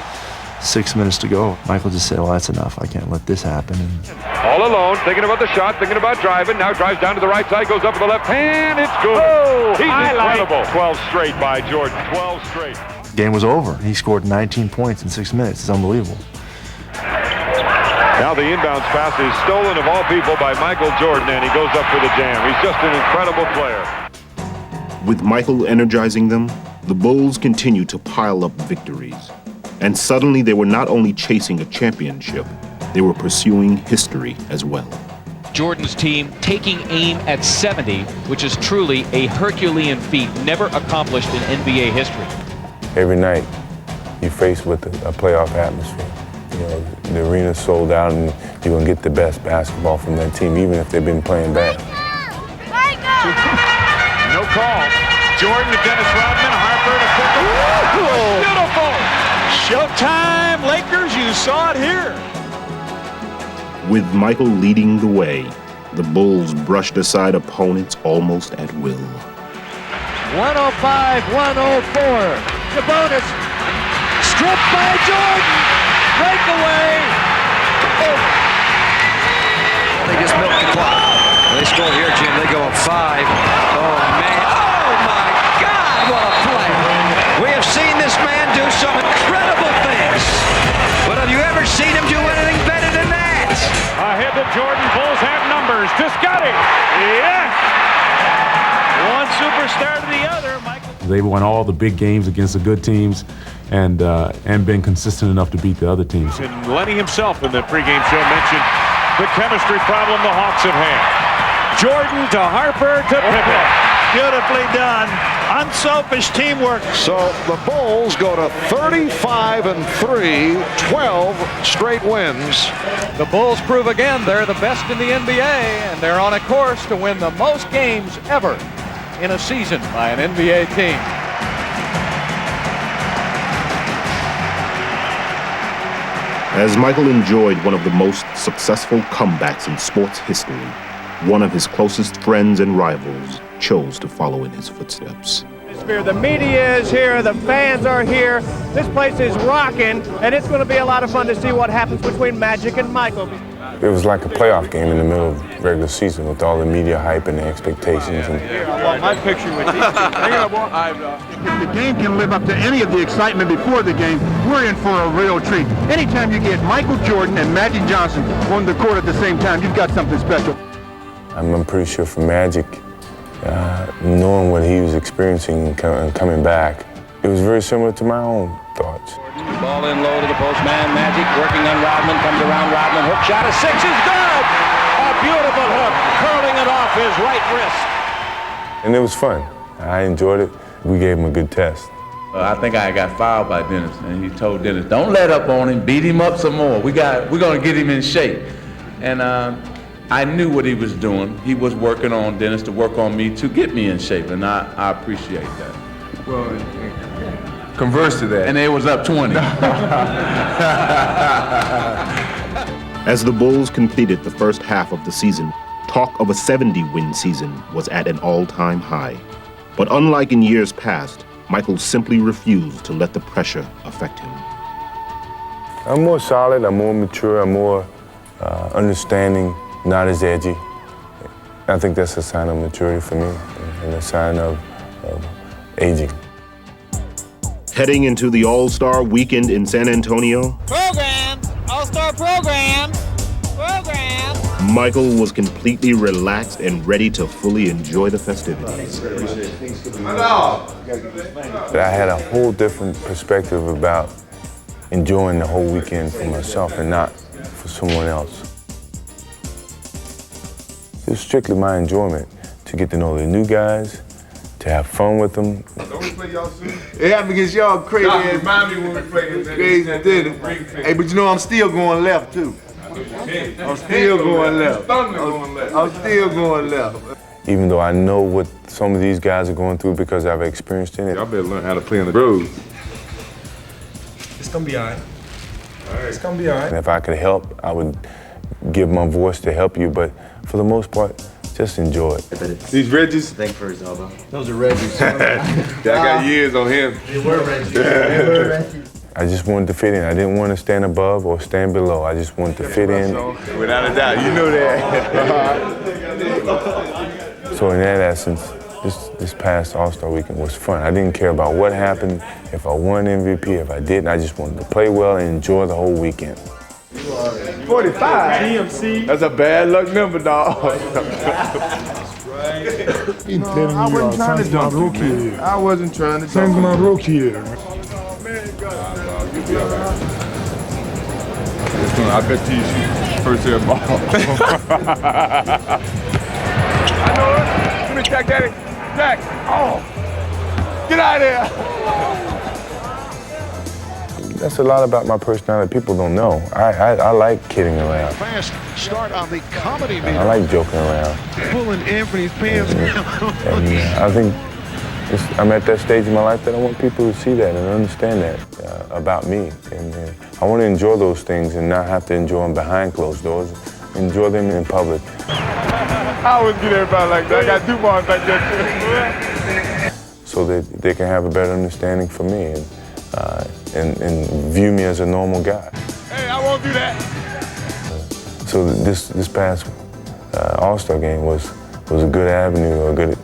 6 minutes to go. Michael just said, well, that's enough. I can't let this happen. And all alone, thinking about the shot, thinking about driving. Now drives down to the right side, goes up with the left hand. It's good. Oh, he's incredible. 12 straight by Jordan. 12 straight. the game was over. He scored 19 points in 6 minutes. It's unbelievable. Now the inbounds pass is stolen of all people by Michael Jordan, and he goes up for the jam. He's just an incredible player. With Michael energizing them, the Bulls continued to pile up victories. And suddenly they were not only chasing a championship, they were pursuing history as well. Jordan's team taking aim at 70, which is truly a Herculean feat never accomplished in NBA history. Every night you're faced with a playoff atmosphere. You know, the arena's sold out and you're going to get the best basketball from that team, even if they've been playing bad. No call. Jordan to Dennis Rodman, Harper to Pickle. Beautiful! Showtime, Lakers, you saw it here. With Michael leading the way, the Bulls brushed aside opponents almost at will. 105-104. Sabonis stripped by Jordan. Breakaway. Over. They just milk the clock. They score here, Jim. They go up 5. Oh, man. Oh, my God, what a play. We have seen this man do some incredible things. But have you ever seen him do anything better than that? Ahead They've won all the big games against the good teams and been consistent enough to beat the other teams. And Lenny himself in the pregame show mentioned the chemistry problem the Hawks have had. Jordan to Harper to Pippen. Beautifully done. Unselfish teamwork. So the Bulls go to 35-3, 12 straight wins. The Bulls prove again they're the best in the NBA, and they're on a course to win the most games ever in a season by an NBA team. As Michael enjoyed one of the most successful comebacks in sports history, one of his closest friends and rivals chose to follow in his footsteps. The media is here, the fans are here, this place is rocking, and it's going to be a lot of fun to see what happens between Magic and Michael. It was like a playoff game in the middle of regular season with all the media hype and the expectations. I want my picture with these people. If the game can live up to any of the excitement before the game, we're in for a real treat. Anytime you get Michael Jordan and Magic Johnson on the court at the same time, you've got something special. I'm pretty sure for Magic, knowing what he was experiencing and coming back, it was very similar to my own thoughts. Ball in low to the postman. Magic working on Rodman. Comes around Rodman. Hook shot of 6 is good. A beautiful hook, curling it off his right wrist. And it was fun. I enjoyed it. We gave him a good test. I think I got fouled by Dennis, and he told Dennis, "Don't let up on him. Beat him up some more. We're gonna get him in shape." And I knew what he was doing. He was working on Dennis to work on me to get me in shape, and I appreciate that. Well, converse to that. And it was up 20. As the Bulls completed the first half of the season, talk of a 70-win season was at an all-time high. But unlike in years past, Michael simply refused to let the pressure affect him. I'm more solid, I'm more mature, I'm more understanding, not as edgy. I think that's a sign of maturity for me and a sign of aging. Heading into the All-Star weekend in San Antonio, All-Star program. Michael was completely relaxed and ready to fully enjoy the festivities. I had a whole different perspective about enjoying the whole weekend for myself and not for someone else. It was strictly my enjoyment to get to know the new guys, to have fun with them. Don't we play y'all soon? It happened against y'all crazy. Remind me when we play this. Crazy, did it? Hey, but you know I'm still going left too. I'm still going left. I'm still going left. Even though I know what some of these guys are going through because I've experienced it. Y'all better learn how to play on the road. It's gonna be all right. It's gonna be all right. And if I could help, I would give my voice to help you, but for the most part, just enjoy it. These Reggies? Thank for his elbow. Those are Reggies. I got years on him. They were Reggies. I just wanted to fit in. I didn't want to stand above or stand below. I just wanted to fit in. Without a doubt, you know that. So in that essence, this past All-Star weekend was fun. I didn't care about what happened, if I won MVP, if I didn't. I just wanted to play well and enjoy the whole weekend. 45. GMC. That's a bad luck number, dog. I wasn't trying to dump you, man. I wasn't trying to dump Send my rookie here. I bet you shoot first air ball. I know it. Give me Jack, Daddy. Jack. Oh. Get out of here. That's a lot about my personality people don't know. I like kidding around. Fast start on the comedy meter. I like joking around. Pulling Anthony's pants down. And I think I'm at that stage in my life that I want people to see that and understand that about me. And I want to enjoy those things and not have to enjoy them behind closed doors. Enjoy them in public. I always get everybody like that. I got DuPont like that. So that they can have a better understanding for me and view me as a normal guy. Hey, I won't do that. So this past All-Star game was a good avenue, a good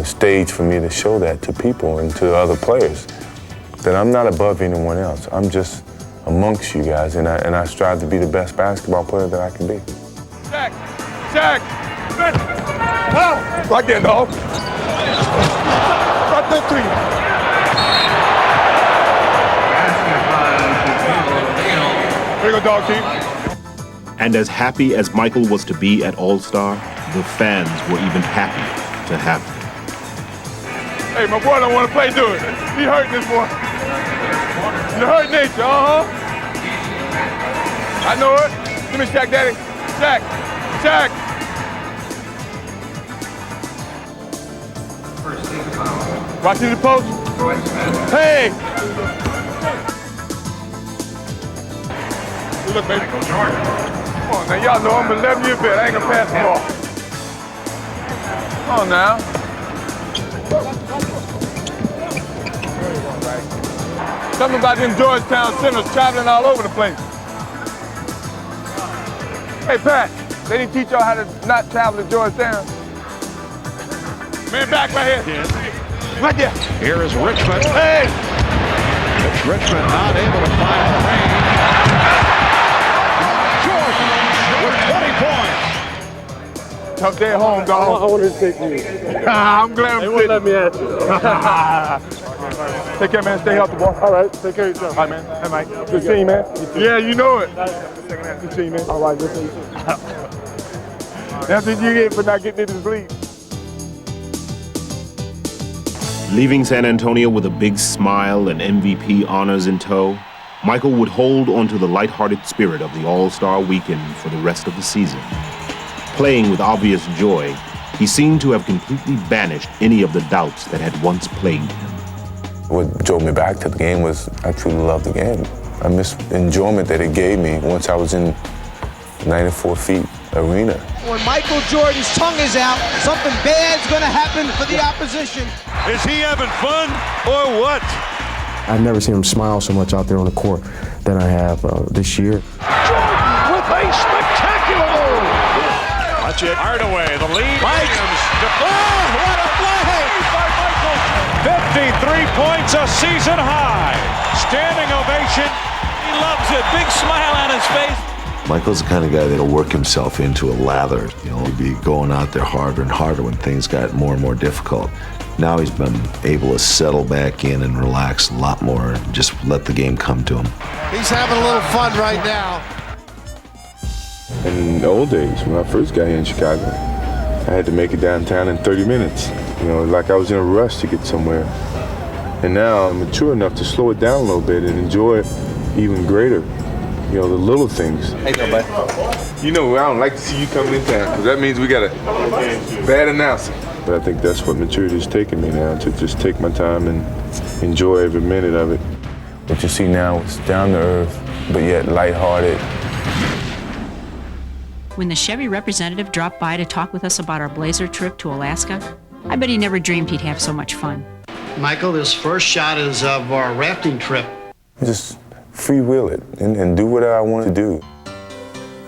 stage for me to show that to people and to other players, that I'm not above anyone else. I'm just amongst you guys, and I strive to be the best basketball player that I can be. Jack! Oh! Right there, dog. Right the three. Here you go, dog team. And as happy as Michael was to be at All-Star, the fans were even happier to have him. Hey, my boy don't want to play, do it. He hurting this boy. You hurt nature, I know it. Give me Shaq, Daddy. Shaq. Shaq. Watching the post. Hey. Look, baby. Come on, now. Y'all know I'm 11 years old. I ain't gonna pass the ball. Come on, now. Something about them Georgetown centers traveling all over the place. Hey, Pat, they didn't teach y'all how to not travel to Georgetown? Man, back right here. Right there. Here is Richmond. Hey! It's Richmond not able to find the range. Jordan with 20 points. Tough day at home, dog. I wanted to take you. I'm glad They I'm wouldn't let me at you. Take care, man. Stay healthy, boy. All right, take care of yourself. All right, man. Hey, Mike. Good seeing you, man. Yeah, you know it. Good seeing you, man. All right, good seeing you. That's what you get for not getting into the sleep. Leaving San Antonio with a big smile and MVP honors in tow, Michael would hold onto the lighthearted spirit of the All-Star weekend for the rest of the season. Playing with obvious joy, he seemed to have completely banished any of the doubts that had once plagued him. What drove me back to the game was I truly loved the game. I missed the enjoyment that it gave me once I was in 94 feet arena. When Michael Jordan's tongue is out, something bad's going to happen for the opposition. Is he having fun or what? I've never seen him smile so much out there on the court than I have this year. Jordan with a spectacular move. Watch it. Hardaway, the lead. Williams. Oh, what a play by Michael. 53 points, a season high. Standing ovation. He loves it. Big smile on his face. Michael's the kind of guy that'll work himself into a lather. You know, he'd be going out there harder and harder when things got more and more difficult. Now he's been able to settle back in and relax a lot more and just let the game come to him. He's having a little fun right now. In the old days, when I first got here in Chicago, I had to make it downtown in 30 minutes. You know, like I was in a rush to get somewhere. And now I'm mature enough to slow it down a little bit and enjoy it even greater. You know, the little things. Hey, no, bud. You know, I don't like to see you coming in town, because that means we got a bad announcer. But I think that's what maturity is taking me now, to just take my time and enjoy every minute of it. What you see now is down to earth, but yet lighthearted. When the Chevy representative dropped by to talk with us about our Blazer trip to Alaska, I bet he never dreamed he'd have so much fun. Michael, this first shot is of our rafting trip. Just freewheel it and do what I want to do.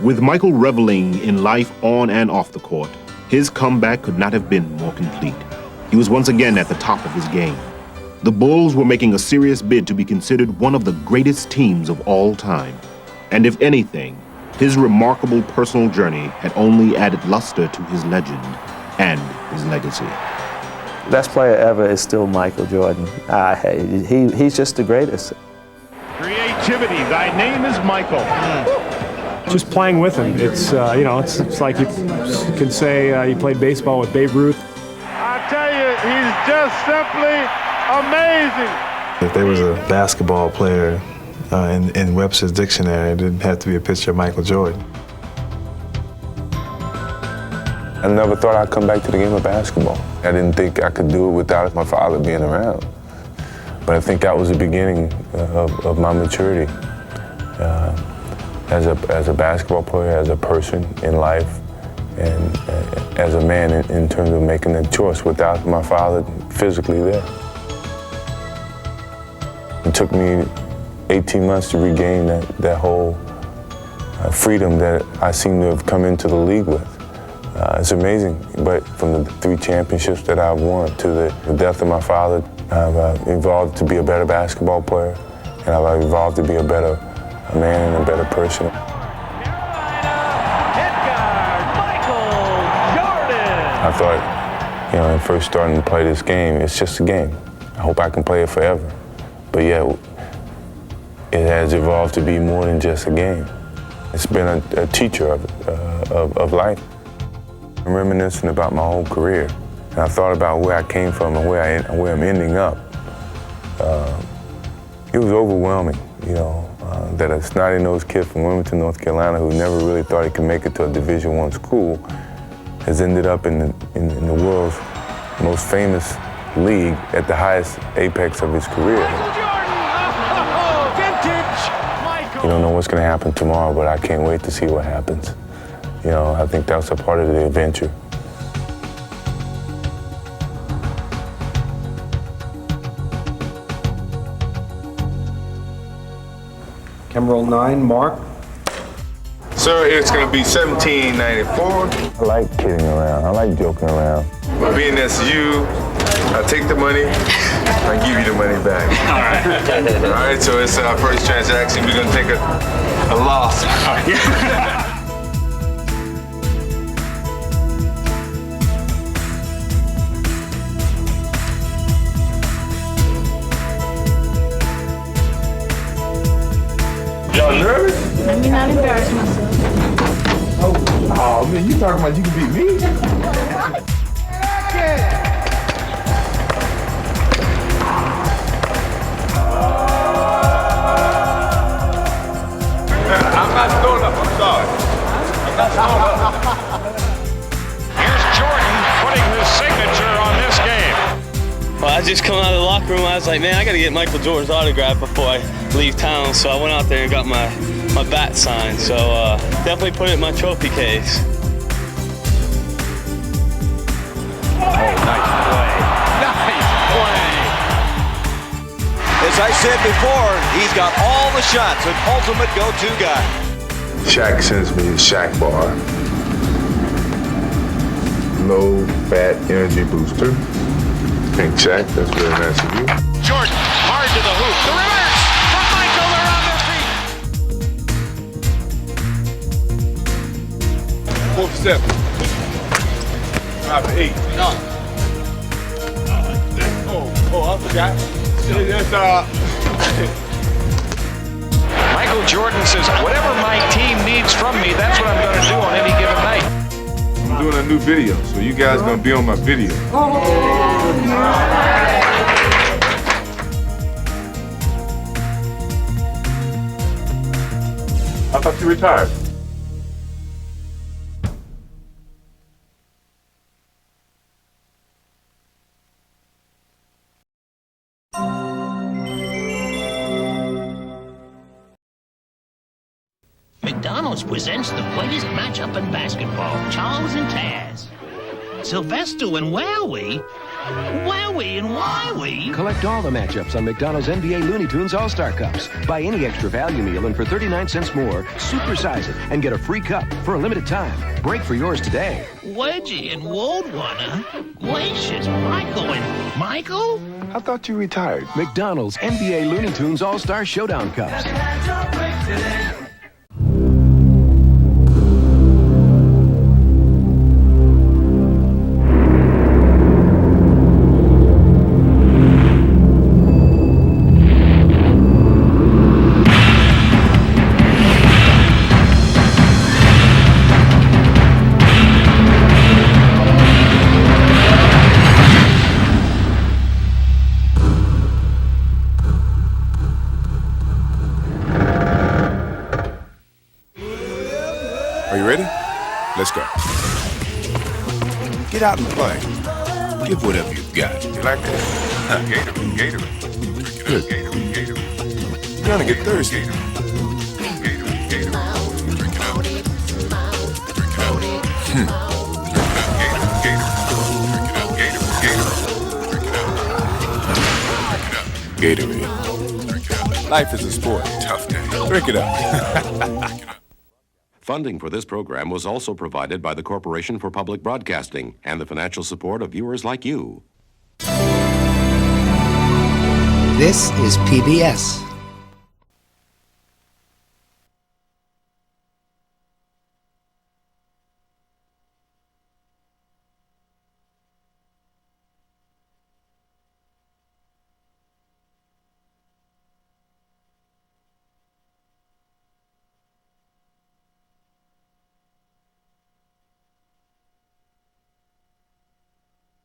With Michael reveling in life on and off the court, his comeback could not have been more complete. He was once again at the top of his game. The Bulls were making a serious bid to be considered one of the greatest teams of all time. And if anything, his remarkable personal journey had only added luster to his legend and his legacy. Best player ever is still Michael Jordan. He's just the greatest. Creativity, thy name is Michael. Just playing with him. It's, you know, it's like you can say you played baseball with Babe Ruth. I tell you, he's just simply amazing. If there was a basketball player in Webster's dictionary, it didn't have to be a picture of Michael Jordan. I never thought I'd come back to the game of basketball. I didn't think I could do it without my father being around. But I think that was the beginning of my maturity as a basketball player, as a person in life, and as a man in terms of making a choice without my father physically there. It took me 18 months to regain that whole freedom that I seem to have come into the league with. It's amazing, but from the 3 championships that I've won to the death of my father, I've evolved to be a better basketball player, and I've evolved to be a better man and a better person. I thought, you know, when first starting to play this game, it's just a game. I hope I can play it forever. But yeah, it has evolved to be more than just a game. It's been a teacher of life. I'm reminiscing about my whole career. And I thought about where I came from and where I'm ending up. It was overwhelming, you know, that a snotty-nosed kid from Wilmington, North Carolina, who never really thought he could make it to a Division I school, has ended up in the world's most famous league at the highest apex of his career. You don't know what's going to happen tomorrow, but I can't wait to see what happens. You know, I think that's a part of the adventure. Camera roll 9, Mark. Sir, it's going to be $17.94. I like kidding around. I like joking around. But being that's you, I take the money, I give you the money back. All right. All right, so it's our first transaction. We're going to take a loss. All right. Y'all nervous? Let me not embarrass myself. Oh man, you talking about you can beat me? I'm not throwing up, I'm sorry. I'm not throwing up. Here's Jordan putting his signature on this game. Well, I just come out of the locker room, I was like, man, I got to get Michael Jordan's autograph before I leave town. So I went out there and got my bat signed. So definitely put it in my trophy case. Oh, nice play. Nice play. As I said before, he's got all the shots, an ultimate go-to guy. Shaq sends me a Shaq bar. Low fat energy booster. Pink Shaq, that's very nice of you. Jordan, hard to the hoop. The reverse from Michael, they're on their feet. 4 for 7. 5 for 8. No. I forgot. Michael Jordan says, whatever my team needs from me, that's what I'm going to do on any given night. I'm doing a new video, so you guys are going to be on my video. I thought you retired. McDonald's presents the greatest matchup in basketball, Charles and Taz. Sylvester and Wowie? Wowie and Wowie? Collect all the matchups on McDonald's NBA Looney Tunes All-Star Cups. Buy any extra value meal and for 39 cents more, supersize it and get a free cup for a limited time. Break for yours today. Wedgie and Woodwanner? Gracious, Michael and Michael? I thought you retired. McDonald's NBA Looney Tunes All-Star Showdown Cups. Are you ready? Let's go. Get out and play. Give whatever you've got. You like that? Gatorade, Gatorade. Good. Gatorade. You're gonna get thirsty. Gatorade. Drink it up. Drink it up. Gatorade. Life is a sport. Tough day. Drink it up. Funding for this program was also provided by the Corporation for Public Broadcasting and the financial support of viewers like you. This is PBS.